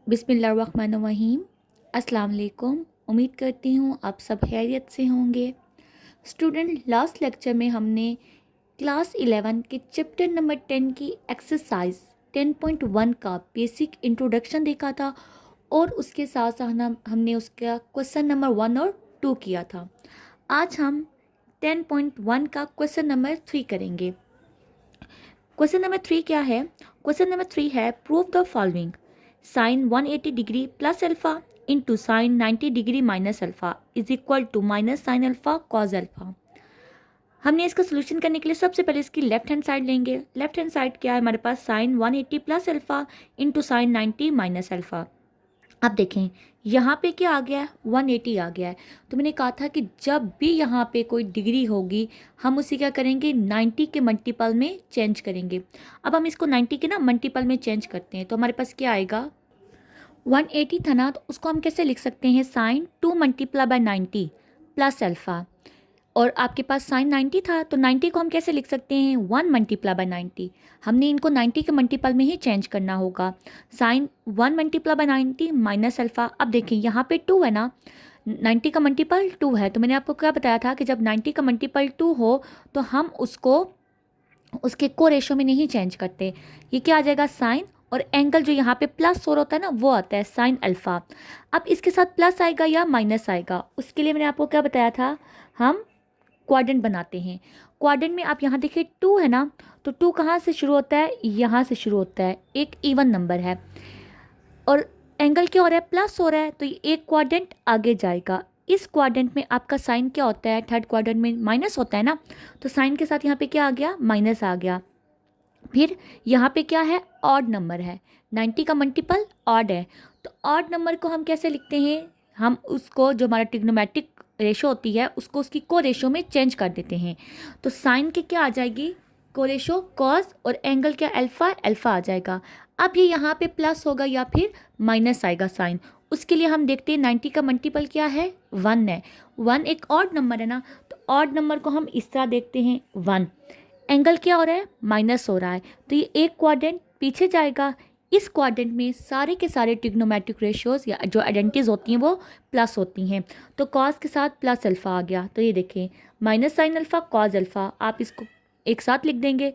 बिस्मिल्लाहिर्रहमानिर्रहीम। अस्सलाम वालेकुम। उम्मीद करती हूँ आप सब खैरियत से होंगे। स्टूडेंट, लास्ट लेक्चर में हमने क्लास 11 के चैप्टर नंबर 10 की एक्सरसाइज 10.1 का बेसिक इंट्रोडक्शन देखा था और उसके साथ साथ हमने उसका क्वेश्चन नंबर 1 और 2 किया था। आज हम 10.1 का क्वेश्चन नंबर 3 करेंगे। क्वेश्चन नंबर 3 क्या है? क्वेश्चन नंबर 3 है prove the following. Sine 180 degree plus alpha into sine 90 degree minus alpha is equal to minus sine alpha cos alpha. हमने इसका सोल्यूशन करने के लिए सबसे पहले इसकी लेफ्ट हैंड साइड लेंगे। लेफ्ट हैंड साइड क्या है हमारे पास? Sine 180 plus alpha into sine 90 minus alpha. अब देखें यहाँ पे क्या आ गया है? 180 आ गया है। तो मैंने कहा था कि जब भी यहाँ पे कोई डिग्री होगी हम उसे क्या करेंगे? 90 के मल्टीपल में चेंज करेंगे। अब हम इसको 90 के ना मल्टीपल में चेंज करते हैं तो हमारे पास क्या आएगा? 180 था ना, तो उसको हम कैसे लिख सकते हैं? Sine 2 multiply by 90 plus alpha. और आपके पास साइन 90 था तो 90 को हम कैसे लिख सकते हैं? 1 मल्टीप्लाई बाय 90। हमने इनको 90 के मल्टीपल में ही चेंज करना होगा। Sine 1 multiply by 90 minus alpha. अब देखें यहाँ पे 2 है ना, 90 का मल्टीपल 2 है। तो मैंने आपको क्या बताया था कि जब 90 का मल्टीपल 2 हो तो हम उसको उसके को रेशो में नहीं चेंज करते। ये क्या आ जाएगा? साइन, और एंगल जो यहाँ पे प्लस और होता है ना वो आता है साइन अल्फ़ा। अब इसके साथ प्लस आएगा या माइनस आएगा, उसके लिए मैंने आपको क्या बताया था? हम क्वाड्रेंट बनाते हैं। क्वाड्रेंट में आप यहाँ देखिए 2 है ना, तो 2 कहाँ से शुरू होता है? यहाँ से शुरू होता है। एक इवन नंबर है और एंगल क्या हो रहा है? प्लस हो रहा है, तो ये एक क्वाड्रेंट आगे जाएगा। इस क्वाड्रेंट में आपका साइन क्या होता है? थर्ड क्वाड्रेंट में माइनस होता है ना, तो साइन के साथ यहाँ पे क्या आ गया? माइनस आ गया। फिर यहाँ पे क्या है? ऑड नंबर है। 90 का मल्टीपल ऑड है, तो ऑड नंबर को हम कैसे लिखते हैं? हम उसको जो हमारा ट्रिग्नोमेट्रिक रेशो होती है उसको उसकी को रेशो में चेंज कर देते हैं। तो साइन के क्या आ जाएगी? को रेशो कॉस, और एंगल क्या? अल्फा, अल्फा आ जाएगा। अब ये यहाँ पे प्लस होगा या फिर माइनस आएगा साइन। उसके लिए हम देखते हैं 90 का मल्टीपल क्या है? 1 है। 1 एक ऑड नंबर है ना, तो ऑड नंबर को हम इस तरह देखते हैं 1। एंगल क्या हो रहा है? माइनस हो रहा है, तो ये एक क्वाड्रेंट पीछे जाएगा। इस क्वाड्रेंट में सारे के सारे ट्रिग्नोमेट्रिक रेशियोज या जो आइडेंटिटीज होती हैं वो प्लस होती हैं। तो कॉस के साथ प्लस अल्फ़ा आ गया, तो ये देखें minus sine alpha cos alpha, आप इसको एक साथ लिख देंगे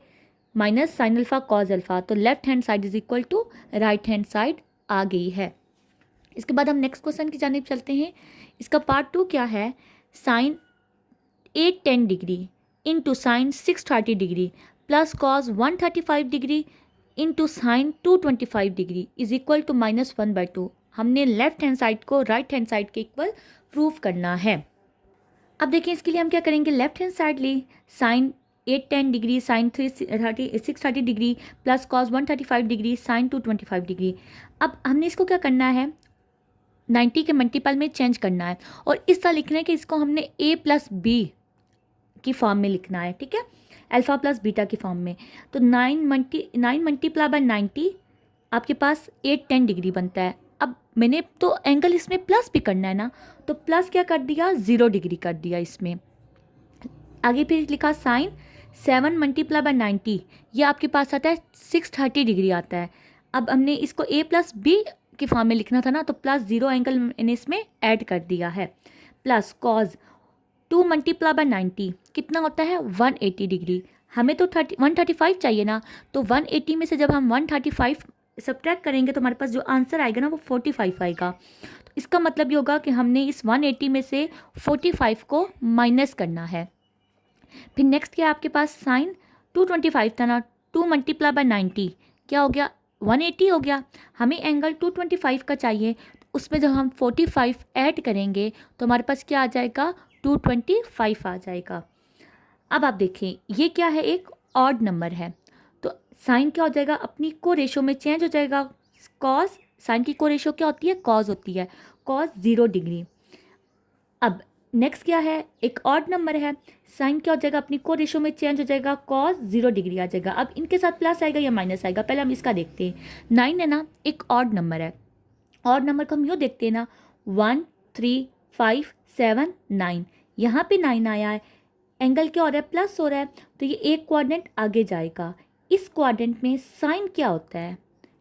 minus sine alpha cos alpha. तो left hand side is equal to right hand side आ गई है। इसके बाद हम नेक्स्ट क्वेश्चन की जानिब चलते हैं। इसका पार्ट 2 क्या है? Sine 810 degree into sine 630 degree plus cos 135 degree into sine 225 degree is equal to -1/2। हमने लेफ्ट हैंड साइड को राइट हैंड साइड के इक्वल प्रूव करना है। अब देखिए इसके लिए हम क्या करेंगे? लेफ्ट हैंड साइड ली sine 810 degree sine 630 degree plus cos 135 degree sine 225 degree. अब हमने इसको क्या करना है? 90 के मल्टीपल में चेंज करना है और इस तरह लिखना है कि इसको हमने a प्लस बी की फॉर्म में लिखना है, ठीक है, अल्फ़ा प्लस बीटा की फॉर्म में। तो 9 मल्टीप्लाई बाय 90 आपके पास 810 डिग्री बनता है। अब मैंने तो एंगल इसमें प्लस भी करना है ना, तो प्लस क्या कर दिया? 0 डिग्री कर दिया इसमें। आगे फिर लिखा साइन 7 मल्टीप्लाई बाय 90, ये आपके पास आता है 630 डिग्री आता है। अब हमने इसको a प्लस बी की फॉर्म में लिखना था ना, तो प्लस 0 एंगल मैंने इसमें ऐड कर दिया है। प्लस कॉज 2 मल्टीप्लाई बाय 90 कितना होता है? 180 डिग्री। हमें तो 135 चाहिए ना, तो 180 में से जब हम 135 सब्ट्रैक्ट करेंगे तो हमारे पास जो आंसर आएगा ना वो 45 आएगा। तो इसका मतलब ये होगा कि हमने इस 180 में से 45 को माइनस करना है। फिर नेक्स्ट क्या है आपके पास? साइन 225 था ना, 2 मल्टीप्लाई बाय 90 क्या हो गया? 180 हो गया। हमें एंगल 225 का चाहिए, तो उसमें जब हम 45 ऐड करेंगे तो हमारे पास क्या आ जाएगा? 225 आ जाएगा। अब आप देखें ये क्या है? एक ऑड नंबर है, तो साइन क्या हो जाएगा? अपनी को रेशो में चेंज हो जाएगा। कॉस, साइन की को रेशो क्या होती है? कॉस होती है। Cos 0 degree. अब नेक्स्ट क्या है? एक ऑड नंबर है, साइन क्या हो जाएगा? अपनी को रेशो में चेंज हो जाएगा, कॉस 0 डिग्री आ जाएगा। अब इनके साथ प्लस आएगा या माइनस आएगा, पहले हम इसका देखते हैं। 9 है ना, एक ऑड नंबर है। ऑड नंबर को हम यूँ देखते हैं ना, 1 3 5 7 9, यहाँ पे 9 आया है। एंगल क्या हो रहा है? प्लस हो रहा है, तो ये एक क्वाड्रेंट आगे जाएगा। इस क्वाड्रेंट में साइन क्या होता है?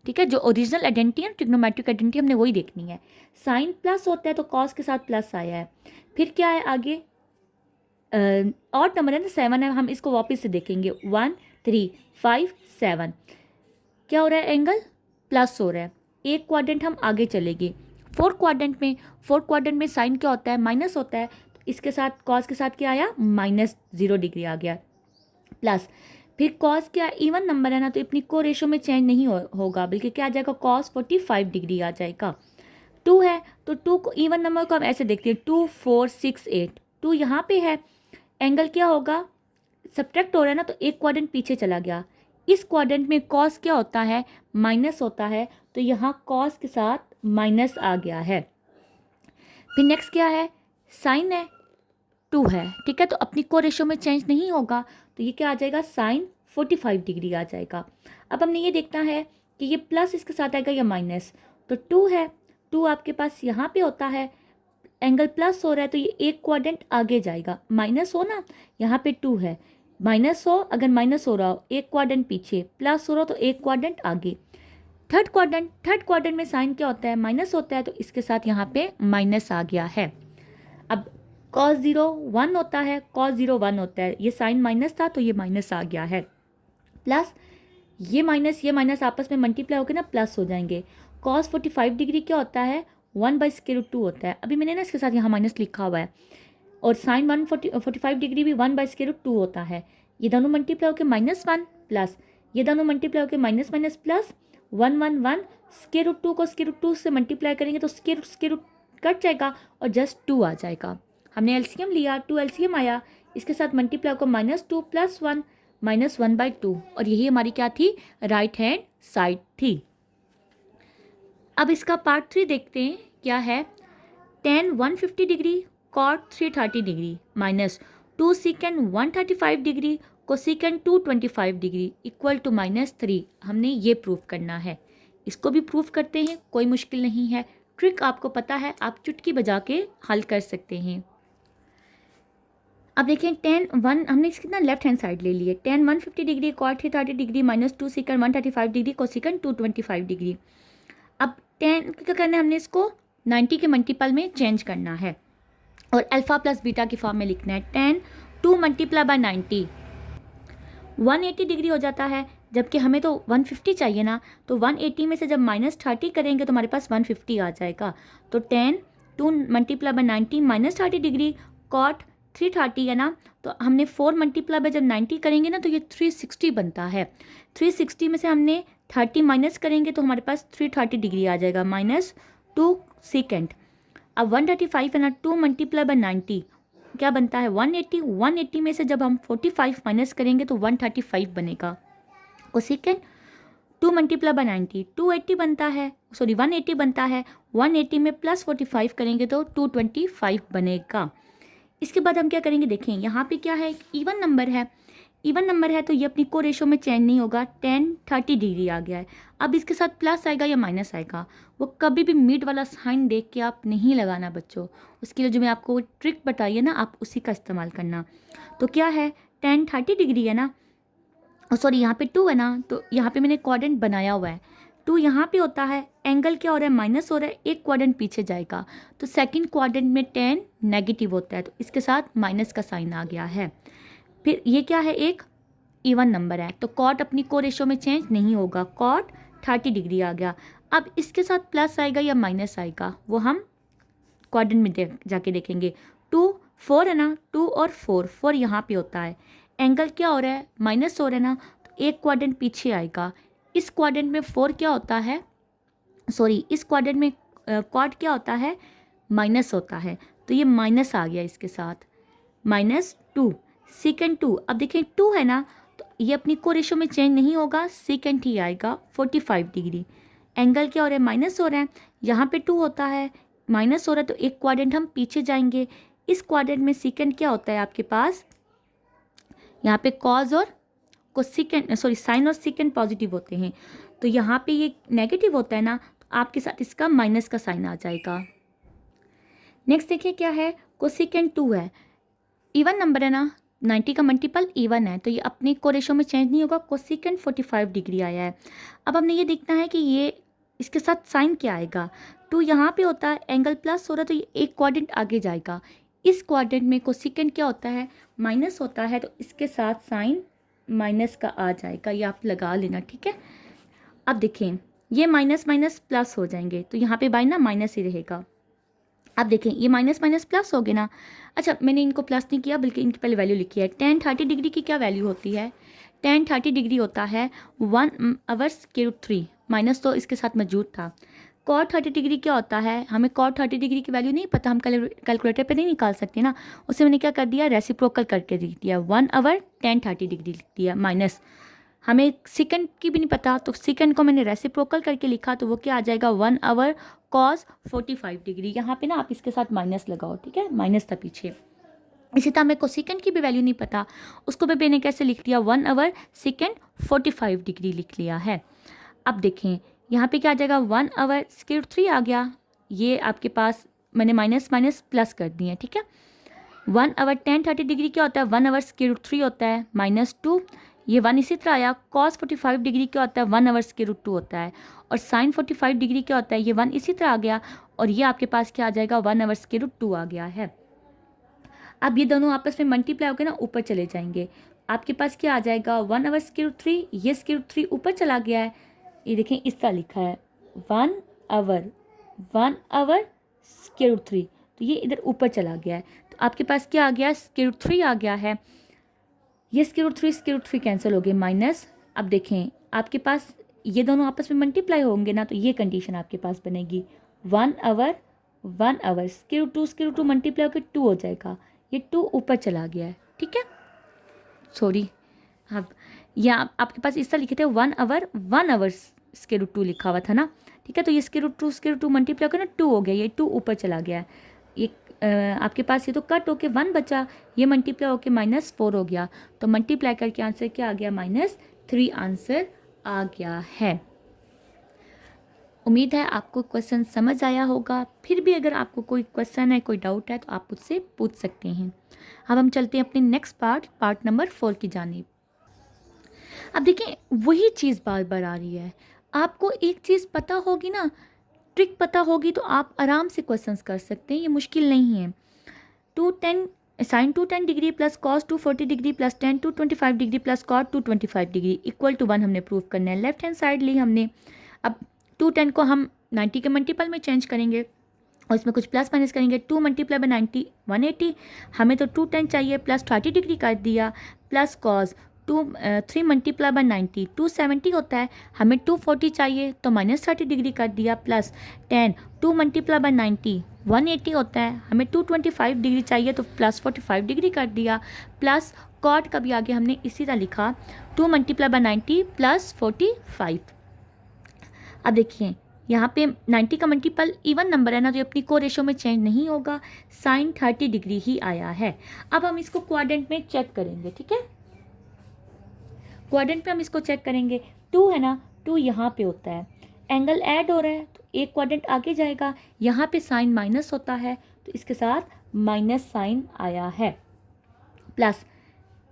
ठीक है, जो ओरिजिनल आइडेंटिटी है ट्रिग्नोमेट्रिक आइडेंटिटी हमने वही देखनी है। साइन प्लस होता है तो कॉस के साथ प्लस आया है। फिर क्या है आगे, ऑड नंबर है ना 7 है, हम इसको वापस से देखेंगे 1 3 5 7 क्या हो रहा है, एंगल प्लस हो रहा है। एक क्वाड्रेंट हम आगे चलेंगे, फोर्थ क्वाड्रेंट में साइन क्या होता है, माइनस होता है, तो इसके साथ कॉस के साथ क्या आया, -0 डिग्री आ गया, प्लस फिर कॉस क्या इवन नंबर है ना, तो अपनी को रेशो में चेंज नहीं होगा, बल्कि क्या आ जाएगा, कॉस 45 डिग्री आ जाएगा। 2 है तो 2 को इवन नंबर को हम ऐसे देखते हैं 2 4 6 8, 2 यहाँ पे है, एंगल क्या होगा, सब्ट्रैक्ट हो रहा है ना, तो एक क्वाड्रेंट पीछे चला गया। इस क्वाड्रेंट में कॉस क्या होता है, माइनस होता है, तो यहाँ कॉस के साथ माइनस आ गया है। फिर नेक्स्ट क्या है, साइन है 2 है, ठीक है, तो अपनी को रेशो में चेंज नहीं होगा, तो ये क्या आ जाएगा, साइन 45 डिग्री आ जाएगा। अब हमने ये देखना है कि ये प्लस इसके साथ आएगा या माइनस, तो 2 है, 2 आपके पास यहाँ पे होता है, एंगल प्लस हो रहा है तो ये एक क्वाड्रेंट आगे जाएगा, माइनस हो ना, यहाँ पे 2 है, माइनस हो, अगर माइनस हो रहा हो एक क्वाड्रेंट पीछे, प्लस हो रहा हो तो एक क्वाड्रेंट आगे। थर्ड क्वाड्रेंट में साइन क्या होता है, माइनस होता है, तो इसके साथ यहाँ पे माइनस आ गया है। अब cos 0 1 होता है, cos 0 1 होता है, ये साइन माइनस था तो ये माइनस आ गया है, प्लस ये माइनस आपस में मल्टीप्लाई होकर ना प्लस हो जाएंगे। cos 45 डिग्री क्या होता है, 1/√2 होता है, अभी मैंने ना इसके साथ यहाँ माइनस लिखा हुआ है, और साइन 145 डिग्री भी 1/√2 होता है। ये दोनों मल्टीप्लाई होकर -1 प्लस ये दोनों मल्टीप्लाई होकर माइनस माइनस प्लस 1 1 1, √2 को √2 से मल्टीप्लाई करेंगे तो स्क्वायर कट जाएगा और जस्ट 2 आ जाएगा। हमने एलसीएम लिया, 2 एलसीएम आया, इसके साथ मल्टीप्लाई को -2 + 1 -1/2, और यही हमारी क्या थी, राइट हैंड साइड थी। अब इसका पार्ट 3 देखते हैं क्या है, tan 150 degree cot 330 degree minus 2 secant 135 degree cosecant 225 degree equal to -3। हमने ये प्रूफ करना है, इसको भी प्रूफ करते हैं, कोई मुश्किल नहीं है, ट्रिक आपको पता है, आप चुटकी बजा के हल कर सकते हैं। अब देखें tan 1 हमने इसकी ना लेफ्ट हैंड साइड ले ली है, tan 150 degree cot 330 degree minus 2 secant 135 degree cosecant 225 degree. अब tan क्या करना है, हमने इसको 90 के मल्टीपल में चेंज करना है और अल्फा प्लस बीटा की फॉर्म में लिखना है। tan 2 × 90 180 डिग्री हो जाता है, जबकि हमें तो 150 चाहिए ना, तो 180 में से जब -30 करेंगे तो हमारे पास 150 आ जाएगा। तो tan 2 × 90 -30 डिग्री cot 330 है ना, तो हमने 4 × जब 90 करेंगे ना तो ये 360 बनता है। 360 में से हमने 30 माइनस करेंगे तो हमारे पास 330 डिग्री आ जाएगा, -2 सेकेंड। अब 135 है ना, 2 × 90 क्या बनता है, 180। 180 में से जब हम 45 माइनस करेंगे तो 135 बनेगा, कोसेकेंड 2 × 90 280 बनता है, सॉरी 180 बनता है, 180 में +45 करेंगे तो 225 बनेगा। इसके बाद हम क्या करेंगे, देखें यहाँ पे क्या है, इवन नंबर है तो ये अपनी को रेशो में चेंज नहीं होगा, tan 30 डिग्री आ गया है। अब इसके साथ प्लस आएगा या माइनस आएगा, वो कभी भी मिड वाला साइन देख के आप नहीं लगाना बच्चों, उसके लिए जो मैं आपको ट्रिक बताई है ना, आप उसी का इस्तेमाल करना। तो क्या है, tan 30 डिग्री है ना, सॉरी यहाँ पे 2 है ना, तो यहाँ पे मैंने क्वाड्रेंट बनाया हुआ है, 2 यहाँ पे होता है, एंगल क्या हो रहा है, माइनस हो रहा है, एक क्वाड्रेंट पीछे जाएगा, तो सेकंड क्वाड्रेंट में tan नेगेटिव होता है, तो इसके साथ माइनस का साइन आ गया है। फिर ये क्या है, एक इवन नंबर है, तो कॉट अपनी को रेशो में चेंज नहीं होगा, कॉट 30 डिग्री आ गया। अब इसके साथ प्लस आएगा या माइनस आएगा, वो हम क्वाड्रेंट में जाके देखेंगे। 2 4 है ना, 2 और 4 यहाँ पे होता है, एंगल क्या हो रहा है, माइनस हो रहा है ना, तो एक क्वाड्रेंट पीछे आएगा। इस क्वाड्रेंट में 4 क्या होता है, सॉरी इस क्वाड्रेंट में कॉट क्या होता है, माइनस होता है, तो ये माइनस आ गया इसके साथ, -2 सेकेंड 2। अब देखें 2 है ना, तो ये अपनी को रेशो में चेंज नहीं होगा, सेकेंड ही आएगा 45 डिग्री। एंगल क्या हो रहा है, माइनस हो रहा है, यहाँ पे 2 होता है, माइनस हो रहा है, तो एक क्वाड्रेंट हम पीछे जाएंगे। इस क्वाड्रेंट में सेकेंड क्या होता है आपके पास, यहाँ पे कॉज और कोसेकेंट, सॉरी साइन और सेकेंड पॉजिटिव होते हैं, तो यहाँ पे ये नेगेटिव होता है ना, तो आपके साथ इसका माइनस का साइन आ जाएगा। नेक्स्ट देखिए क्या है, कोसेकेंट 2 है, इवन नंबर है ना, 90 का मल्टीपल इवन है तो ये अपने को रेशो में चेंज नहीं होगा, कोसेकेंट 45 डिग्री आया है। अब हमने ये देखना है कि ये इसके साथ साइन क्या आएगा। तो यहाँ पे होता है एंगल प्लस हो रहा है तो ये एक क्वाड्रेंट आगे जाएगा। इस क्वाड्रेंट में कोसेकेंट क्या होता है, माइनस होता है, तो इसके साथ साइन माइनस का आ जाएगा, ये आप लगा लेना, ठीक है। अब देखें ये माइनस माइनस प्लस हो जाएंगे तो यहाँ पे बाई ना माइनस ही रहेगा। अब देखें ये माइनस माइनस प्लस हो गए ना। अच्छा मैंने इनको प्लस नहीं किया बल्कि इनकी पहले वैल्यू लिखी है। tan 30 डिग्री की क्या वैल्यू होती है, tan 30 डिग्री होता है 1/√3, माइनस तो इसके साथ मौजूद था। cot 30 डिग्री क्या होता है, हमें cot 30 डिग्री की वैल्यू नहीं पता, हम कैलकुलेटर पे नहीं निकाल सकते ना, उसे मैंने क्या कर दिया, रेसिप्रोकल करके लिख दिया, 1/tan 30 डिग्री लिख दिया, माइनस हमें सेकंड की भी नहीं पता तो सेकंड को मैंने रेसिप्रोकल करके लिखा तो वो क्या आ जाएगा 1/cos 45 डिग्री। यहाँ पे ना आप इसके साथ माइनस लगाओ, ठीक है, माइनस था पीछे। इसी तरह मेरे को सेकंड की भी वैल्यू नहीं पता, उसको भी मैंने कैसे लिख दिया 1/sec 45 डिग्री लिख लिया है। अब देखें यहाँ पे क्या आ जाएगा 1/√3 आ गया, ये आपके पास मैंने माइनस माइनस प्लस कर दिए, ठीक है। 1/tan 30 डिग्री क्या होता है, 1/√3 होता है, -2, ये 1 इसी तरह आया। cos 45 डिग्री क्या होता है, 1/√2 होता है, और sin 45 डिग्री क्या होता है, ये 1 इसी तरह आ गया, और ये आपके पास क्या आ जाएगा 1/√2 आ गया है। अब ये दोनों आपस में मल्टीप्लाई होकर ना ऊपर चले जाएंगे, आपके पास क्या आ जाएगा 1/√3, ये √3 ऊपर चला गया है, ये देखें इस तरह लिखा है 1/√3, तो ये इधर ऊपर चला गया है, तो आपके पास क्या आ गया √3 आ गया है। ये √3 कैंसिल हो गए माइनस। अब देखें आपके पास ये दोनों आपस में मल्टीप्लाई होंगे ना, तो ये कंडीशन आपके पास बनेगी 1/√2 √2 मल्टीप्लाई होकर 2 हो जाएगा, ये 2 ऊपर चला गया है, ठीक है, सॉरी। अब या आपके पास इस तरह लिखे थे 1/1/√2 लिखा हुआ था ना, ठीक है, तो ये √2 मल्टीप्लाई होकर ना 2 हो गया, ये 2 ऊपर चला गया है, ये आपके पास ये तो कट होके 1 बचा, ये मल्टीप्लाई होके -4 हो गया, तो मल्टीप्लाई करके आंसर क्या आ गया -3 आंसर आ गया है। उम्मीद है आपको क्वेश्चन समझ आया होगा, फिर भी अगर आपको कोई क्वेश्चन है, कोई डाउट है तो आप मुझसे पूछ सकते हैं। अब हम चलते हैं अपने नेक्स्ट पार्ट नंबर 4 की जानिब। अब देखिए वही चीज़ बार बार आ रही है, आपको एक चीज़ पता होगी ना, ट्रिक पता होगी तो आप आराम से क्वेश्चंस कर सकते हैं, ये मुश्किल नहीं है। sin 210 degree plus cos 240 degree plus tan 225 degree plus cot 225 degree equal to 1 हमने प्रूव करना है। लेफ्ट हैंड साइड ली हमने, अब 210 को हम 90 के मल्टीपल में चेंज करेंगे और इसमें कुछ प्लस माइनस करेंगे, 2 मल्टीप्लाई बाय 90 180, हमें तो 210 चाहिए, प्लस 30 डिग्री कर दिया, प्लस cos 3 मल्टीप्लाई बाय 90 270 होता है, हमें 240 चाहिए तो -30 डिग्री कर दिया, प्लस tan 2 मल्टीप्लाई बाय 90 180 होता है, हमें 225 डिग्री चाहिए तो प्लस 45 डिग्री कर दिया, प्लस cot का भी आगे हमने इसी तरह लिखा 2 मल्टीप्लाई बाय 90 प्लस 45। अब देखिए यहाँ पे 90 का मल्टीपल इवन नंबर है ना, तो ये अपनी को रेशो में चेंज नहीं होगा, sin 30 डिग्री ही आया है। अब हम इसको क्वाड्रेंट में चेक करेंगे, ठीक है, क्वाड्रेंट पे हम इसको चेक करेंगे, 2 है ना, 2 यहाँ पे होता है, एंगल ऐड हो रहा है तो एक क्वाड्रेंट आगे जाएगा, यहाँ पे साइन माइनस होता है तो इसके साथ माइनस साइन आया है, प्लस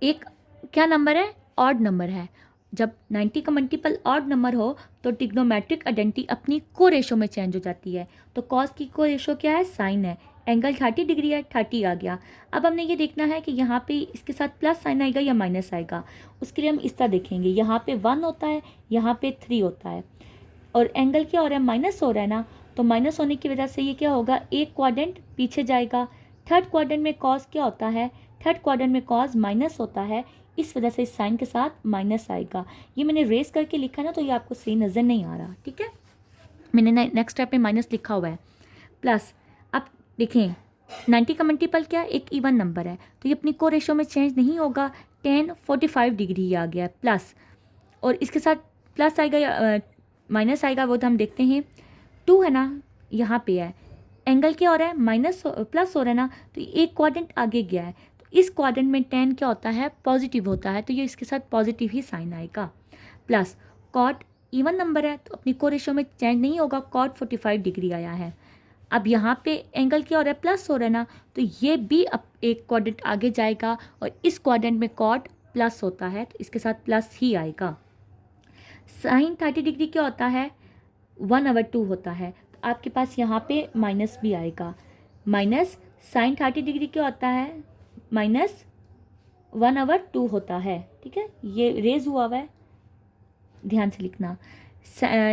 एक क्या नंबर है, ऑड नंबर है। जब 90 का मल्टीपल ऑड नंबर हो तो ट्रिग्नोमेट्रिक आइडेंटिटी अपनी को रेशो में चेंज हो जाती है, तो कॉस की को रेशो क्या है, साइन है, एंगल 30 डिग्री है, 30 आ गया। अब हमने ये देखना है कि यहाँ पे इसके साथ प्लस साइन आएगा या माइनस आएगा, उसके लिए हम इस तरह देखेंगे, यहाँ पे 1 होता है, यहाँ पे 3 होता है, और एंगल क्या हो रहा है, माइनस हो रहा है ना, तो माइनस होने की वजह से ये क्या होगा, एक क्वाड्रेंट पीछे जाएगा। थर्ड क्वाड्रेंट में कॉस क्या होता है, थर्ड क्वाड्रेंट में कॉस माइनस होता है, इस वजह से इस साइन के साथ माइनस आएगा। ये मैंने रेस करके लिखा ना तो ये आपको सही नज़र नहीं आ रहा, ठीक है, मैंने नेक्स्ट स्टेप में माइनस लिखा हुआ है, प्लस। अब देखें 90 का मल्टीपल क्या है, एक इवन नंबर है तो ये अपनी को रेशो में चेंज नहीं होगा, tan 45 डिग्री आ गया प्लस, और इसके साथ प्लस आएगा या माइनस आएगा वो तो हम देखते हैं। 2 है ना, यहाँ पे है, एंगल क्या हो रहा है, माइनस प्लस हो रहा है ना, तो एक क्वाड्रेंट आगे गया है, तो इस क्वाड्रेंट में tan क्या होता है, पॉजिटिव होता है, तो ये इसके साथ पॉजिटिव ही साइन आएगा, प्लस cot इवन नंबर है तो अपनी को रेशो में चेंज नहीं होगा, cot 45 डिग्री आया है, अब यहाँ पे एंगल क्या हो रहा है, प्लस हो रहा है ना, तो ये भी अब एक क्वाड्रेंट आगे जाएगा और इस क्वाड्रेंट में कॉट प्लस होता है तो इसके साथ प्लस ही आएगा। साइन 30 डिग्री क्या होता है, 1/2 होता है, तो आपके पास यहाँ पे माइनस भी आएगा। माइनस साइन 30 डिग्री क्या होता है, -1/2 होता है। ठीक है, ये रेज हुआ हुआ है, ध्यान से लिखना।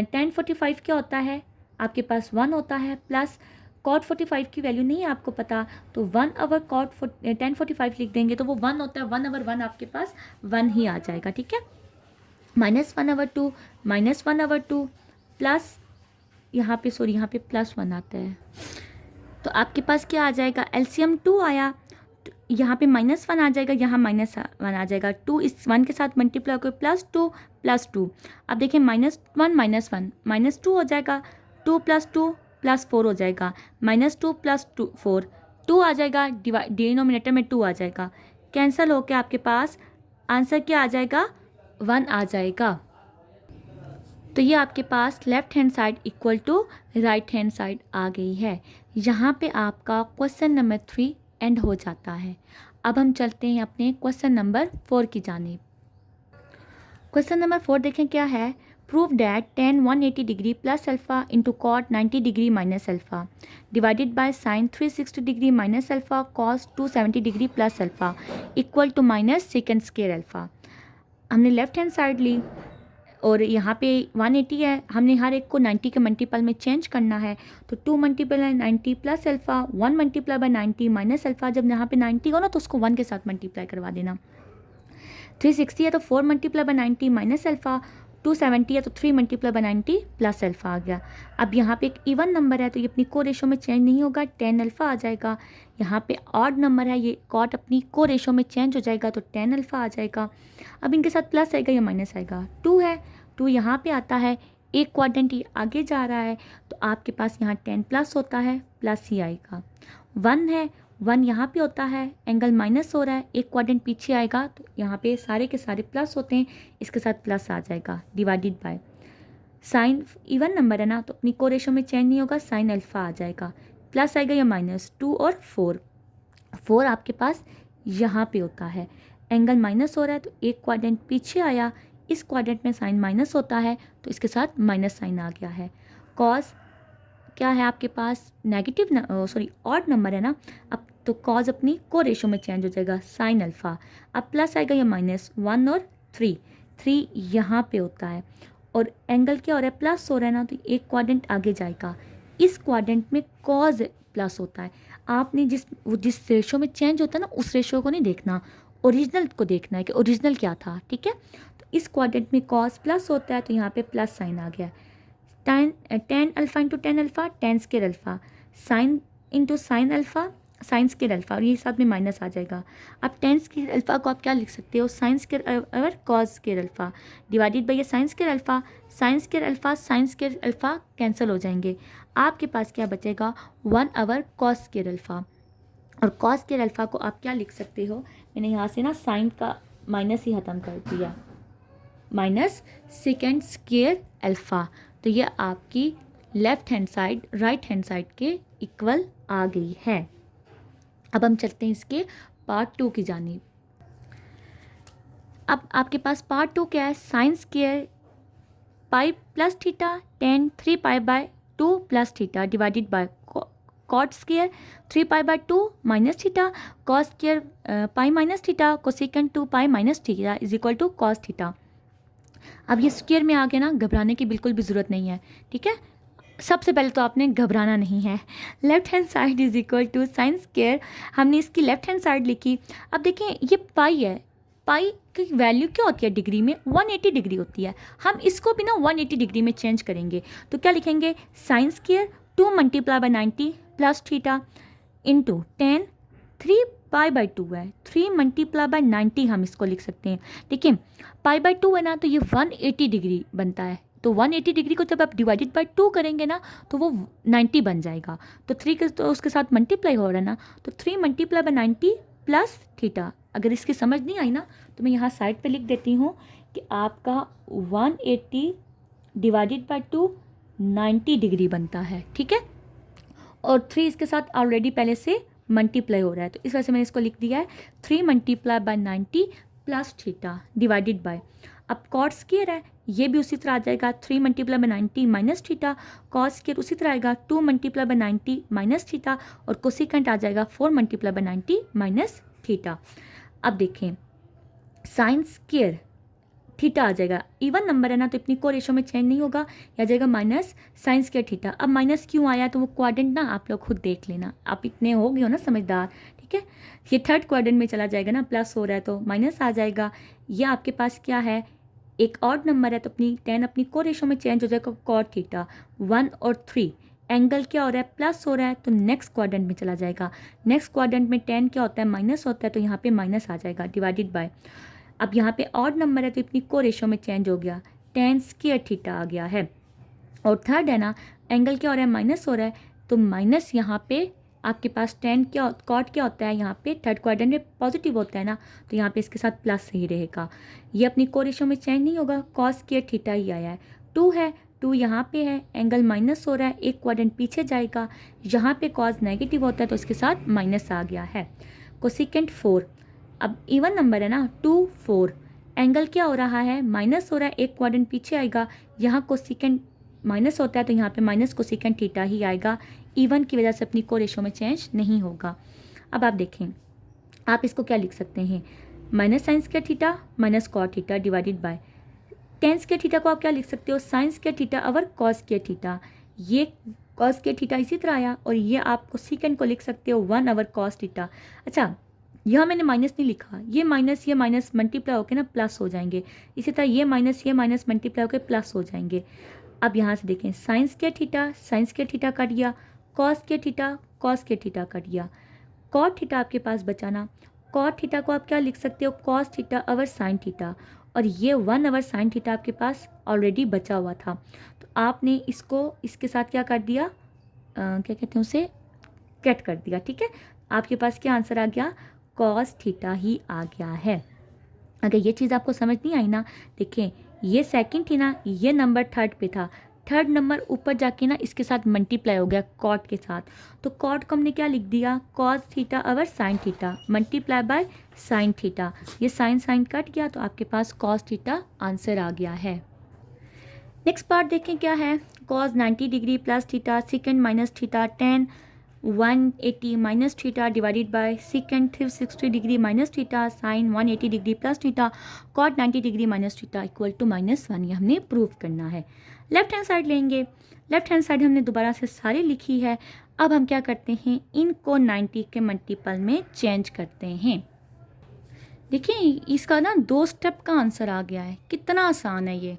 tan 45 क्या होता है, आपके पास 1 होता है, प्लस cot 45 की वैल्यू नहीं है आपको पता, तो 1/cot tan 45 लिख देंगे तो वो 1 होता है, 1/1 आपके पास 1 ही आ जाएगा। ठीक है, -1/2 -1/2 प्लस यहाँ पे यहाँ पे +1 आता है, तो आपके पास क्या आ जाएगा, एलसीएम 2 आया, तो यहाँ पे -1 आ जाएगा, यहाँ -1 आ जाएगा, 2 इस 1 के साथ मल्टीप्लाई होकर +2 +2। अब देखिए -1 -1 -2 हो जाएगा, 2 + 2 +4 हो जाएगा, -2 + 2 4 2 आ जाएगा, डिनोमिनेटर में 2 आ जाएगा, कैंसिल होकर आपके पास आंसर क्या आ जाएगा, 1 आ जाएगा। तो ये आपके पास left hand side equal to right hand side आ गई है। यहाँ पे आपका क्वेश्चन नंबर 3 एंड हो जाता है। अब हम चलते हैं अपने क्वेश्चन नंबर 4 की जानिब। क्वेश्चन नंबर 4 देखें क्या है, prove that tan 180 degree plus alpha into cot 90 degree minus alpha divided by sine 360 degree minus alpha cos 270 degree plus alpha equal to -secant square alpha. हमने लेफ्ट हैंड साइड ली और यहाँ पे 180 है, हमने हर एक को 90 के मल्टीपल में चेंज करना है, तो 2 × 90 प्लस अल्फ़ा 1 × 90 माइनस अल्फ़ा, जब यहाँ पे 90 हो ना तो उसको 1 के साथ मल्टीप्लाई करवा देना। 360 है तो 4 × 90 माइनस अल्फ़ा, 270 है तो 3 × 90 प्लस अल्फ़ा आ गया। अब यहाँ पे एक इवन नंबर है तो ये अपनी को रेशो में चेंज नहीं होगा, tan अल्फ़ा आ जाएगा। यहाँ पे ऑड नंबर है, ये कॉट अपनी को रेशो में चेंज हो जाएगा तो tan अल्फ़ा आ जाएगा। अब इनके साथ प्लस आएगा या माइनस आएगा, 2 है, 2 यहाँ पे आता है, एक क्वाड्रेंट ये आगे जा रहा है तो आपके पास यहाँ 10 प्लस होता है, प्लस ही आएगा। 1 है, 1 यहाँ पे होता है, एंगल माइनस हो रहा है, एक क्वाड्रेंट पीछे आएगा तो यहाँ पे सारे के सारे प्लस होते हैं, इसके साथ प्लस आ जाएगा, divided by sign even number है ना तो अपनी को रेशो में चेंज नहीं होगा, साइन अल्फ़ा आ जाएगा, प्लस आएगा या माइनस, 2 और 4 आपके पास यहाँ पे होता है, एंगल माइनस हो रहा है तो एक क्वाड्रेंट पीछे आया, इस क्वाड्रेंट में साइन माइनस होता है तो इसके साथ माइनस साइन आ गया है। कॉस क्या है आपके पास, नेगेटिव ऑड नंबर है ना, अब तो कॉज अपनी को रेशो में चेंज हो जाएगा, साइन अल्फ़ा। अब प्लस आएगा या माइनस, 1 और 3 यहाँ पे होता है और एंगल क्या हो रहा है, प्लस हो रहा है ना, तो एक क्वाड्रेंट आगे जाएगा, इस क्वाड्रेंट में कॉज प्लस होता है। आपने जिस रेशो में चेंज होता है ना उस रेशो को नहीं देखना, ओरिजिनल को देखना है कि ओरिजिनल क्या था। ठीक है, तो इस क्वाड्रेंट में कॉस प्लस होता है तो यहाँ पे प्लस साइन आ गया, tan alpha into tan alpha, tan square alpha, sine into sine alpha, sine square alpha, और ये साथ में माइनस आ जाएगा। अब tan स्क्वायर अल्फ़ा को आप क्या लिख सकते हो, साइन स्क्वायर और cos square alpha divided by ये sine square alpha, sine square alpha sine square alpha cancel हो जाएंगे, आपके पास क्या बचेगा, 1 कॉस स्क्वायर अल्फ़ा। और कॉस स्क्वायर अल्फ़ा को आप क्या लिख सकते हो, मैंने यहाँ से ना साइन का माइनस ही ख़त्म कर दिया, -सेकेंड स्क्वायर अल्फ़ा। तो ये आपकी left hand side right hand side के इक्वल आ गई है। अब हम चलते हैं इसके पार्ट 2 की जानिब। अब आपके पास पार्ट 2 क्या है, sine square pi plus theta tan 3π/2 plus theta divided by cot square 3π/2 minus theta cos square pi minus theta cosecant 2π minus theta is equal to cos theta. अब ये स्क्वायर में आ गया ना, घबराने की बिल्कुल भी ज़रूरत नहीं है। ठीक है, सबसे पहले तो आपने घबराना नहीं है। Left hand side is equal to sine square, हमने इसकी लेफ्ट हैंड साइड लिखी। अब देखें ये पाई है, पाई की वैल्यू क्या होती है डिग्री में, 180 डिग्री होती है। हम इसको भी ना 180 डिग्री में चेंज करेंगे तो क्या लिखेंगे, sine square 2 × 90 plus theta into tan 3π/2 है, 3 × 90 हम इसको लिख सकते हैं। देखिए π/2 है ना तो ये 180 डिग्री बनता है, तो 180 डिग्री को जब आप डिवाइडेड बाय 2 करेंगे ना तो वो 90 बन जाएगा। तो 3 के तो उसके साथ मल्टीप्लाई हो रहा है ना, तो 3 × 90 प्लस थीटा। अगर इसकी समझ नहीं आई ना तो मैं यहाँ साइड पे लिख देती हूँ कि आपका 180 डिवाइडेड बाय 2 90 डिग्री बनता है। ठीक है, और 3 इसके साथ ऑलरेडी पहले से मल्टीप्लाई हो रहा है, तो इस वजह से मैंने इसको लिख दिया है 3 multiply by 90 plus theta divided bye, अब कॉट स्क्वायर है ये भी उसी तरह आ जाएगा 3 multiply by 90 minus theta, cos square उसी तरह आएगा 2 मल्टीप्लाई बाय 90 माइनस थीटा, और कोसिकेंट आ जाएगा 4 मल्टीप्लाई बाय 90 माइनस थीटा। अब देखें साइन स्क्वायर थीटा आ जाएगा, इवन नंबर है ना तो इतनी को रेशो में चेंज नहीं होगा, आ जाएगा माइनस साइन स्क्वायर थीटा। अब माइनस क्यों आया तो वो क्वाड्रेंट ना आप लोग खुद देख लेना, आप इतने हो गए हो ना समझदार, ठीक है। ये थर्ड क्वाड्रेंट में चला जाएगा ना, प्लस हो रहा है तो माइनस आ जाएगा। ये आपके पास क्या है एक ऑड नंबर है तो अपनी 10 अपनी को रेशो में चेंज हो जाएगा कॉट थीटा। 1 और 3 एंगल क्या हो रहा है प्लस हो रहा है तो नेक्स्ट क्वाड्रेंट में चला जाएगा, नेक्स्ट क्वाड्रेंट में 10 क्या होता है माइनस होता है तो यहाँ पे माइनस आ जाएगा डिवाइडेड बाय। अब यहाँ पे ऑड नंबर है तो इतनी को रेशो में चेंज हो गया, tan स्क्वायर थीटा आ गया है। और थर्ड है ना एंगल क्या हो रहा है माइनस हो रहा है तो माइनस यहाँ पे आपके पास tan क्या कॉट क्या होता है यहाँ पे थर्ड क्वाड्रेंट में पॉजिटिव होता है ना, तो यहाँ पे इसके साथ प्लस ही रहेगा, ये अपनी को रेशो में चेंज नहीं होगा, कॉस स्क्वायर थीटा ही आया है। 2 है 2 यहाँ पे है, एंगल माइनस हो रहा है, एक क्वाड्रेंट पीछे जाएगा, यहाँ पे कॉस नेगेटिव होता है तो इसके साथ माइनस आ गया है। कोसिकेंट 4, अब इवन नंबर है ना 2 4, एंगल क्या हो रहा है माइनस हो रहा है, एक क्वाड्रेंट पीछे आएगा, यहाँ कोसिकेंट माइनस होता है तो यहाँ पे माइनस कोसिकेंट थीटा ही आएगा, इवन की वजह से अपनी को रेशो में चेंज नहीं होगा। अब आप देखें आप इसको क्या लिख सकते हैं minus sine square theta minus cot theta divided by, tan square theta को आप क्या लिख सकते हो sine square theta over cos square theta, ये कॉस स्क्वायर थीटा इसी तरह आया, और ये आप कोसिकेंट को लिख सकते हो 1 अवर कॉस थीटा। अच्छा यहाँ मैंने माइनस नहीं लिखा, ये माइनस मल्टीप्लाई होकर ना प्लस हो जाएंगे, इसी तरह ये माइनस मल्टीप्लाई होकर प्लस हो जाएंगे। अब यहाँ से देखें साइन स्क्वायर थीटा कट गया, कॉस स्क्वायर थीटा कट गया, कॉट थीटा आपके पास बचाना, कॉट थीटा को आप क्या लिख सकते हो cos theta over sine theta, और ये 1 अवर साइन थीटा आपके पास ऑलरेडी बचा हुआ था, तो आपने इसको इसके साथ क्या कर दिया क्या कहते हैं उसे कट कर दिया, ठीक है। आपके पास क्या आंसर आ गया कॉस थीटा ही आ गया है। अगर ये चीज़ आपको समझ नहीं आई ना, देखें ये सेकंड थी ना, ये नंबर थर्ड पे था, थर्ड नंबर ऊपर जाके ना इसके साथ मल्टीप्लाई हो गया कॉट के साथ, तो कॉट को हमने क्या लिख दिया cos theta over sine theta multiply by sine theta, ये साइन साइन कट गया तो आपके पास कॉस थीटा आंसर आ गया है। नेक्स्ट पार्ट देखें क्या है, cos 90 degree plus theta secant minus theta tan 180 minus theta divided by secant 360 degree minus theta sine 180 degree plus theta cot 90 degree minus theta equal to -1, ये हमने prove करना है। लेफ्ट हैंड साइड लेंगे, left hand side हमने दोबारा से सारी लिखी है, अब हम क्या करते हैं इनको 90 के मल्टीपल में चेंज करते हैं। देखिए इसका ना 2 स्टेप का आंसर आ गया है, कितना आसान है ये।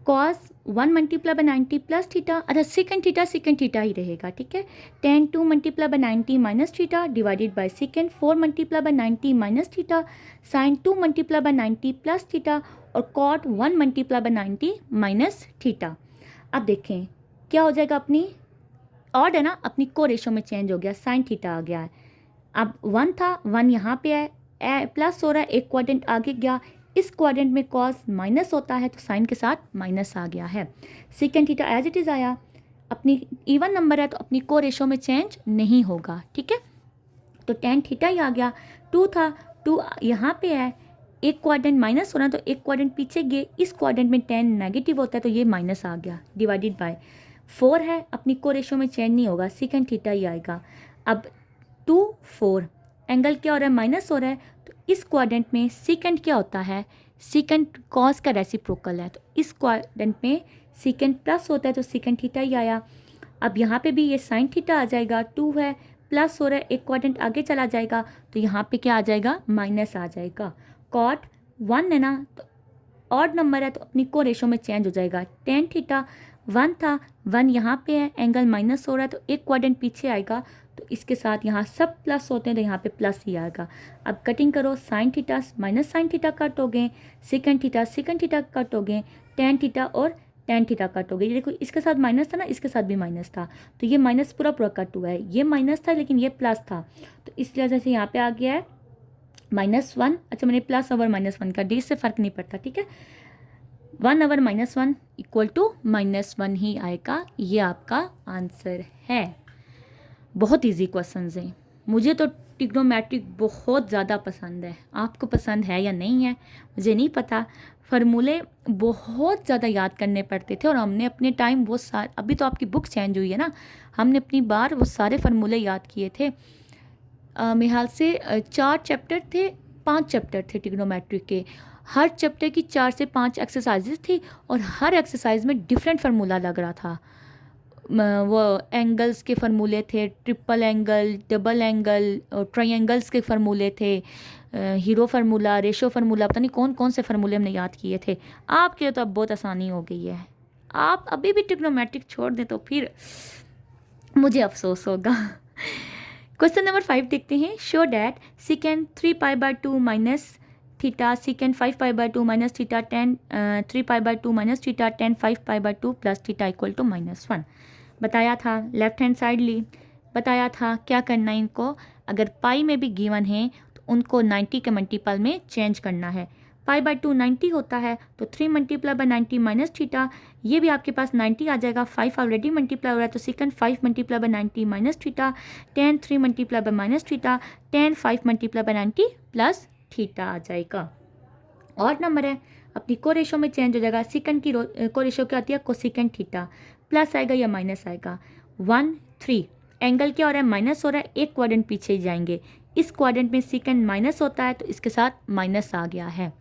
Cos 1 multiply by 90 plus theta, अच्छा सेकेंड थीटा ही रहेगा, ठीक है। tan 2 multiply by 90 minus theta divided by second 4 multiply by 90 minus theta sine 2 multiply by 90 plus theta और cot 1 multiply by 90 minus theta. अब देखें क्या हो जाएगा, अपनी ऑड है ना अपनी को रेशो में चेंज हो गया, साइन थीटा आ गया है। अब 1 था 1 यहाँ पे है प्लस हो रहा है, एक क्वाड्रेंट आगे गया, इस क्वाड्रेंट में कॉस माइनस होता है तो साइन के साथ माइनस आ गया है। Secant theta as it is आया, अपनी इवन नंबर है तो अपनी को रेशो में चेंज नहीं होगा, ठीक है। तो tan थीटा ही आ गया, 2 था 2 यहाँ पे है, एक क्वाड्रेंट माइनस होना तो एक क्वाड्रेंट पीछे गए, इस क्वाड्रेंट में tan नेगेटिव होता है तो ये माइनस आ गया डिवाइडेड बाय 4 है, अपनी को रेशो में चेंज नहीं होगा, सेकेंड थीटा ही आएगा। अब 2 4 एंगल क्या हो रहा है माइनस हो रहा है, तो इस क्वाड्रेंट में सेकेंड क्या होता है सेकेंड कॉस का रेसिप्रोकल है, तो इस क्वाड्रेंट में सेकेंड प्लस होता है तो सेकेंड थीटा ही आया। अब यहाँ पे भी ये साइन थीटा आ जाएगा, 2 है प्लस हो रहा है, एक क्वाड्रेंट आगे चला जाएगा तो यहाँ पे क्या आ जाएगा माइनस आ जाएगा। कॉट 1 है ना तो ऑड नंबर है तो अपनी को रेशो में चेंज हो जाएगा, tan थीटा 1 था 1 यहाँ पे है, एंगल माइनस हो रहा है तो एक क्वाड्रेंट पीछे आएगा तो इसके साथ यहाँ सब प्लस होते हैं तो यहाँ पे प्लस ही आएगा। अब कटिंग करो, sine theta minus sine theta cut हो गए, सेकेंड थीटा कट हो गए, tan थीटा और tan थीटा कट हो गए। ये देखो इसके साथ माइनस था ना, इसके साथ भी माइनस था तो ये माइनस पूरा कट हुआ है, ये माइनस था लेकिन ये प्लस था तो इस वजह से यहाँ पे आ गया है -1। अच्छा मैंने प्लस ओवर -1 का, डी से फ़र्क नहीं पड़ता, ठीक है। 1 ओवर -1 इक्वल टू -1 ही आएगा, ये आपका आंसर है। बहुत इजी क्वेश्चंस हैं। मुझे तो ट्रिग्नोमेट्रिक बहुत ज़्यादा पसंद है, आपको पसंद है या नहीं है मुझे नहीं पता। फार्मूले बहुत ज़्यादा याद करने पड़ते थे और हमने अपने टाइम वो सारे, अभी तो आपकी बुक चेंज हुई है ना, हमने अपनी बार वो सारे फार्मूले याद किए थे। मेरे ख्याल से 4 चैप्टर थे, 5 चैप्टर थे ट्रिग्नोमेट्रिक के। हर चैप्टर की 4 से 5 एक्सरसाइजेज थी और हर एक्सरसाइज में डिफरेंट फार्मूला लग रहा था। वो एंगल्स के फार्मूले थे, ट्रिपल एंगल, डबल एंगल और ट्रायंगल्स के फार्मूले थे, हीरो फार्मूला, रेशो फार्मूला, पता नहीं कौन कौन से फार्मूले हमने याद किए थे। आपके तो अब बहुत आसानी हो गई है, आप अभी भी ट्रिग्नोमेट्रिक छोड़ दें तो फिर मुझे अफसोस होगा। क्वेश्चन नंबर 5 देखते हैं। Show that second 3π/2 minus theta second 5π/2 minus theta 10 3π/2 minus theta 10 5π/2 plus theta equal to -1 बताया था। लेफ्ट हैंड साइड ली, बताया था क्या करना है इनको। अगर पाई में भी गिवन है तो उनको 90 के मल्टीपल में चेंज करना है। π/2 90 होता है तो 3 मल्टीप्लाई बाई 90 माइनस थीटा, ये भी आपके पास 90 आ जाएगा। 5 ऑलरेडी मल्टीप्लाई हो रहा है तो second 5 multiply by 90 minus theta 10 3 multiply by minus theta 10 5 multiply by 90 plus theta आ जाएगा। और नंबर है अपनी को रेशो में चेंज हो जाएगा। सेकंड की को रेशो क्या आती है, कोसेकंड थीटा, प्लस आएगा या माइनस आएगा। 1 3 एंगल क्या हो रहा है, माइनस हो रहा है, एक क्वाड्रेंट पीछे जाएंगे। इस क्वाड्रेंट में सेकंड माइनस होता है तो इसके साथ माइनस आ गया है।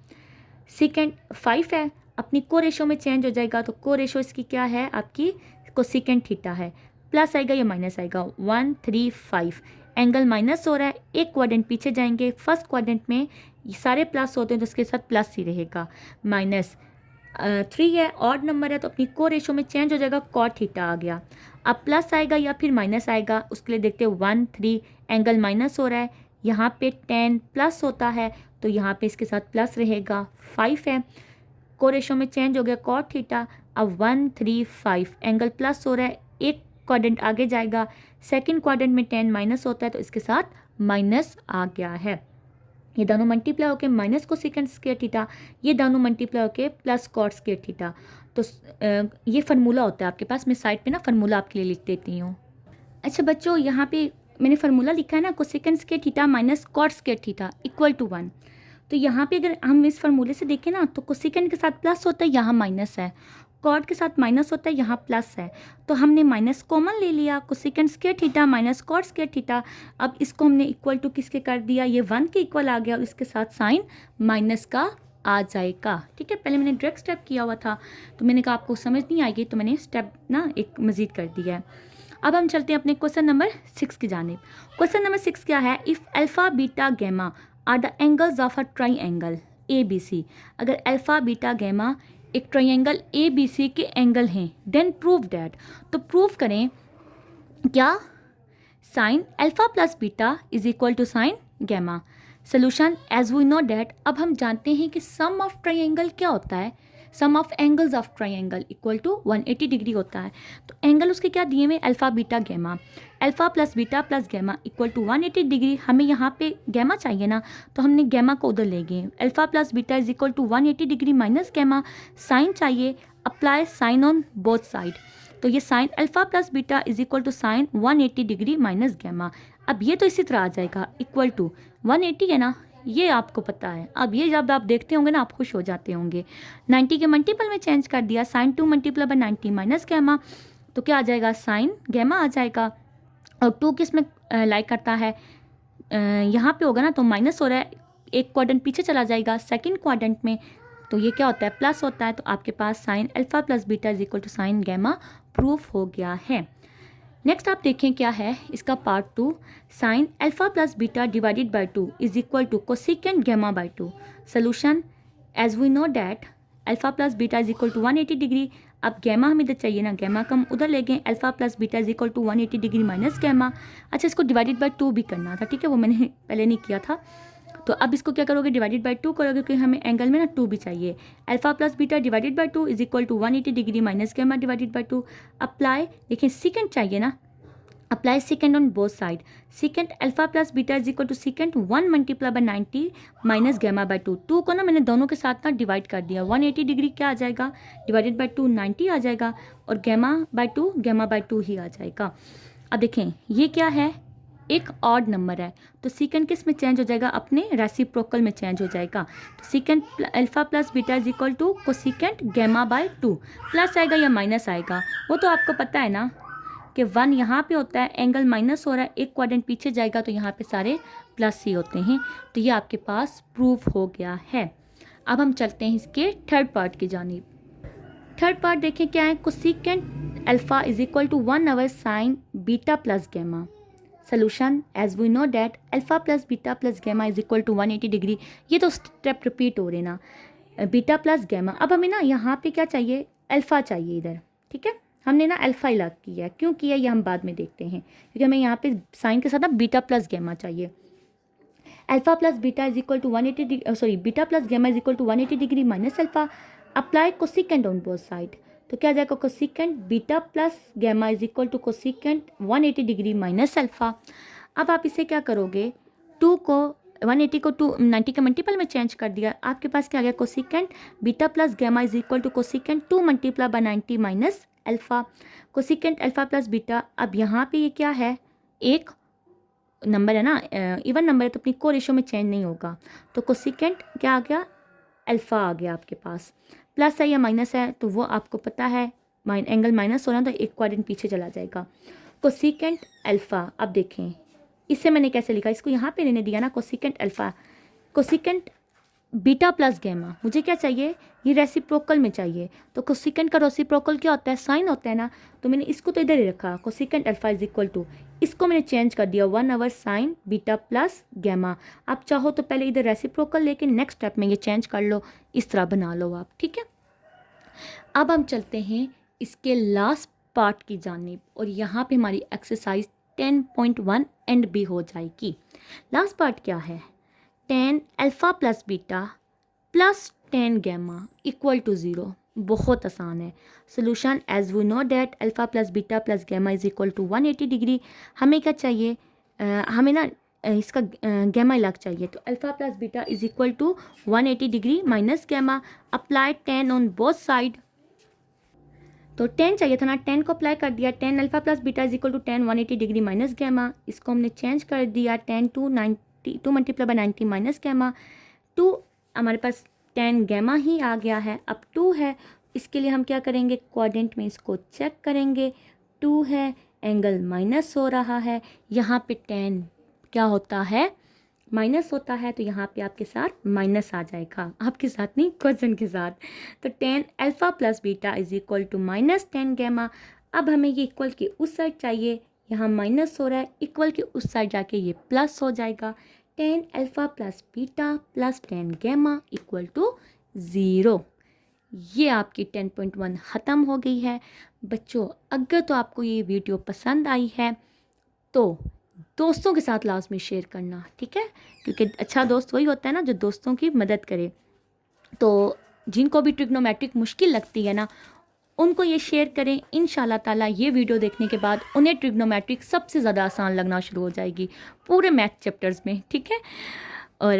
सेकंड 5 है, अपनी को रेशो में चेंज हो जाएगा तो को रेशो इसकी क्या है, आपकी कोसेकंड थीटा है, प्लस आएगा या माइनस आएगा। 1 3 5 एंगल माइनस हो रहा है, एक क्वाड्रेंट पीछे जाएंगे। फर्स्ट क्वाड्रेंट में ये सारे प्लस होते हैं तो इसके साथ प्लस ही रहेगा। माइनस 3 है, ऑड नंबर है तो अपनी को रेशो में चेंज हो जाएगा, कॉट थीटा आ गया। अब प्लस आएगा या फिर माइनस आएगा, उसके लिए देखते हैं। 1 3 एंगल माइनस हो रहा है, यहाँ पे 10 प्लस होता है तो यहाँ पे इसके साथ प्लस रहेगा। 5 है, को रेशो में चेंज हो गया, कॉट थीटा। अब 1 3 5 एंगल प्लस हो रहा है, एक क्वाड्रेंट आगे जाएगा। सेकंड क्वाड्रेंट में 10 माइनस होता है तो इसके साथ माइनस आ गया है। ये दोनों मल्टीप्लाई होकर माइनस को सेकंड स्क्वायर थीटा, ये दोनों मल्टीप्लाई होकर प्लस कॉट स्क्वायर थीटा। तो ये फार्मूला होता है आपके पास। मैं साइड पे ना फार्मूला आपके लिए लिख देती हूँ। अच्छा बच्चों, यहाँ पे मैंने फार्मूला लिखा है ना, cosecant square theta minus cot square theta equal to 1। तो यहाँ पे अगर हम इस फार्मूले से देखें ना तो कोसेकंड के साथ प्लस होता है, यहाँ माइनस है। कॉट के साथ माइनस होता है, यहाँ प्लस है। तो हमने माइनस कॉमन ले लिया, cosecant square theta minus cot square theta. अब इसको हमने इक्वल टू किसके कर दिया, ये 1 के इक्वल आ गया और इसके साथ साइन माइनस का आ जाएगा। ठीक है, पहले मैंने डायरेक्ट स्टेप किया हुआ था तो मैंने कहा आपको समझ नहीं आएगी तो मैंने स्टेप ना एक मज़ीद कर दिया है। अब हम चलते हैं अपने क्वेश्चन नंबर 6 की जानिब। क्वेश्चन नंबर 6 क्या है, if alpha beta gamma are the angles of a triangle ABC। अगर अल्फ़ा बीटा गैमा एक ट्राइंगल ABC के एंगल हैं, देन प्रूव दैट, तो प्रूव करें क्या, sine alpha plus beta is equal to sine gamma. Solution as we know that, अब हम जानते हैं कि सम ऑफ ट्राइंगल क्या होता है, sum of angles of triangle equal to 180 degree होता है। तो एंगल उसके क्या दिए हुए, alpha beta gamma, alpha plus beta plus gamma equal to 180 degree. हमें यहाँ पे गैमा चाहिए ना तो हमने गैमा को उधर ले गए। Alpha plus beta is equal to 180 degree minus gamma, sine चाहिए, apply sine on both side. तो ये sine alpha plus beta is equal to sine 180 degree minus gamma. अब ये तो इसी तरह आ जाएगा, इक्वल टू 180 है ना, ये आपको पता है। अब ये जब आप देखते होंगे ना आप खुश हो जाते होंगे। 90 के मल्टीपल में चेंज कर दिया, sine 2 multiply by 90 minus gamma, तो क्या आ जाएगा, साइन गैमा आ जाएगा। और 2 किस में लाइक करता है, यहाँ पे होगा ना तो माइनस हो रहा है, एक क्वाड्रेंट पीछे चला जाएगा सेकंड क्वाड्रेंट में, तो ये क्या होता है, प्लस होता है। तो आपके पास sine alpha plus beta is equal to sine gamma proof हो गया है। नेक्स्ट आप देखें क्या है इसका part 2, sine alpha plus beta divided by 2 is equal to cosecant gamma by 2। Solution as we know that alpha plus beta is equal to 180 degree. अब gamma हमें इधर चाहिए ना, गैमा का हम उधर ले गए, alpha plus beta is equal to 180 degree minus gamma. अच्छा, इसको डिवाइडेड बाई 2 भी करना था, ठीक है, वो मैंने पहले नहीं किया था। तो अब इसको क्या करोगे, डिवाइडेड बाई 2 करोगे क्योंकि हमें एंगल में ना 2 भी चाहिए। Alpha plus beta divided by 2 is equal to 180 degree minus gamma divided by 2। Apply, देखिए सेकंड चाहिए ना, apply secant on both side. Secant alpha plus beta is equal to secant 1 multiply by 90 minus gamma by 2। 2 को ना मैंने दोनों के साथ ना डिवाइड कर दिया, 180 डिग्री क्या आ जाएगा, डिवाइडेड बाई 2 90 आ जाएगा और गैमा बाई 2 गैमा बाई 2 ही आ जाएगा। अब देखें ये क्या है, एक ऑड नंबर है, तो सीकेंड किस में चेंज हो जाएगा, अपने रेसिप्रोकल में चेंज हो जाएगा। तो secant alpha plus beta is equal to cosecant gamma by 2, plus आएगा या माइनस आएगा, वो तो आपको पता है ना कि 1 यहाँ पे होता है, एंगल माइनस हो रहा है, एक क्वाड्रेंट पीछे जाएगा तो यहाँ पे सारे प्लस ही होते हैं। तो ये आपके पास प्रूफ हो गया है। अब हम चलते हैं इसके थर्ड पार्ट की जानिब। थर्ड पार्ट देखें क्या है, cosecant alpha is equal to 1/, sine beta plus gamma. Solution as we know that alpha plus beta plus gamma is equal to 180 degree. ये तो स्टेप रिपीट हो रहे ना, बीटा प्लस गैमा। अब हमें ना यहाँ पे क्या चाहिए, अल्फा चाहिए इधर, ठीक है। हमने ना अल्फा अलग किया, क्यों किया ये हम बाद में देखते हैं, क्योंकि हमें यहाँ पे साइन के साथ ना बीटा प्लस गैमा चाहिए। Alpha plus beta is equal to 180 degree, sorry beta plus gamma is equal to 180 degree minus alpha. Apply cosecant on both side, तो क्या जाएगा, cosecant beta plus gamma is equal to cosecant 180 degree minus alpha. अब आप इसे क्या करोगे, 2 को 180 को 290 के मल्टीपल में चेंज कर दिया, आपके पास क्या आ गया, cosecant beta plus gamma is equal to cosecant 2 multiply by 90 minus alpha. Cosecant alpha plus beta, अब यहाँ पे ये क्या है, एक नंबर है ना, इवन नंबर है तो अपनी को रेशो में चेंज नहीं होगा, तो कोसिकेंट क्या आ गया, अल्फा आ गया आपके पास। प्लस है या माइनस है तो वो आपको पता है, एंगल माइनस होना तो एक क्वाड्रेंट पीछे चला जाएगा। कोसिकेंट अल्फा, अब देखें इससे मैंने कैसे लिखा, इसको यहाँ पे लेने दिया ना, cosecant alpha, cosecant beta plus gamma, मुझे क्या चाहिए, ये रेसिप्रोकल में चाहिए, तो कोसिकेंट का रेसिप्रोकल क्या होता है, साइन होता है ना, तो मैंने इसको तो इधर ही रखा, cosecant alpha is equal to, इसको मैंने चेंज कर दिया 1/, साइन बीटा प्लस गैमा। आप चाहो तो पहले इधर रेसिप्रोकल लेके नेक्स्ट स्टेप में ये चेंज कर लो, इस तरह बना लो आप, ठीक है। अब हम चलते हैं इसके लास्ट पार्ट की जानिब, और यहाँ पे हमारी एक्सरसाइज 10.1 एंड भी हो जाएगी। लास्ट पार्ट क्या है, 10 alpha plus beta plus 10 gamma equal to 0। बहुत आसान है। Solution as we know that alpha plus beta plus gamma is equal to 180 degree. हमें क्या चाहिए, हमें ना इसका गैमा अलग चाहिए, तो alpha plus beta is equal to 180 degree minus gamma. Apply 10 on both side, तो 10 चाहिए था ना, 10 को अप्लाई कर दिया, 10 alpha plus beta is equal to 10 180 degree minus gamma. इसको हमने चेंज कर दिया, 10 to 90 2 multiply by 90 minus gamma. 2 हमारे पास 10 गैमा ही आ गया है, अब 2 है, इसके लिए हम क्या करेंगे, क्वाड्रेंट में इसको चेक करेंगे, 2 है, एंगल माइनस हो रहा है, यहाँ पे 10 क्या होता है, माइनस होता है, तो यहाँ पे आपके साथ माइनस आ जाएगा, आपके साथ नहीं, क्वेश्चन के साथ। तो 10 alpha plus beta is equal to minus 10 gamma. अब हमें ये इक्वल के उस साइड चाहिए, यहाँ माइनस हो रहा है, इक्वल के उस साइड जाके ये प्लस हो जाएगा। 10 alpha plus beta plus 10 gamma equal to 0। ये आपकी 10.1 ख़त्म हो गई है। बच्चों अगर तो आपको ये वीडियो पसंद आई है तो दोस्तों के साथ लाजमी शेयर करना, ठीक है, क्योंकि अच्छा दोस्त वही होता है ना जो दोस्तों की मदद करे। तो जिनको भी ट्रिग्नोमेट्रिक मुश्किल लगती है ना, उनको ये शेयर करें, इंशाल्लाह ताला ये वीडियो देखने के बाद उन्हें ट्रिग्नोमेट्रिक सबसे ज़्यादा आसान लगना शुरू हो जाएगी पूरे मैथ चैप्टर्स में, ठीक है। और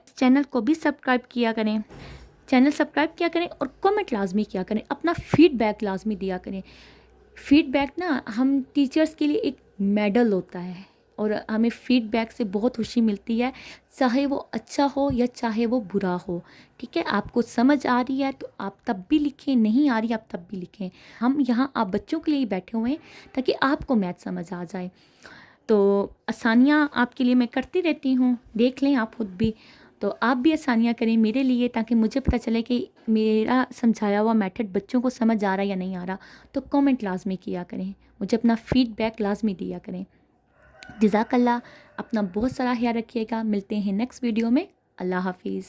चैनल को भी सब्सक्राइब किया करें, चैनल सब्सक्राइब किया करें और कमेंट लाजमी किया करें, अपना फीडबैक लाजमी दिया करें। फीडबैक ना हम टीचर्स के लिए एक मेडल होता है, और हमें फीडबैक से बहुत खुशी मिलती है, चाहे वो अच्छा हो या चाहे वो बुरा हो, ठीक है। आपको समझ आ रही है तो आप तब भी लिखें, नहीं आ रही आप तब भी लिखें। हम यहाँ आप बच्चों के लिए ही बैठे हुए हैं ताकि आपको मैथ समझ आ जाए। तो आसानियाँ आपके लिए मैं करती रहती हूँ, देख लें आप खुद भी, तो आप भी आसानियाँ करें मेरे लिए, ताकि मुझे पता चले कि मेरा समझाया हुआ मेथड बच्चों को समझ आ रहा है या नहीं आ रहा। तो कमेंट लाजमी किया करें, मुझे अपना फीडबैक लाजमी दिया करें। जज़ाकल्लाह, अपना बहुत सारा ख्याल रखिएगा, मिलते हैं नेक्स्ट वीडियो में। अल्लाह हाफिज़।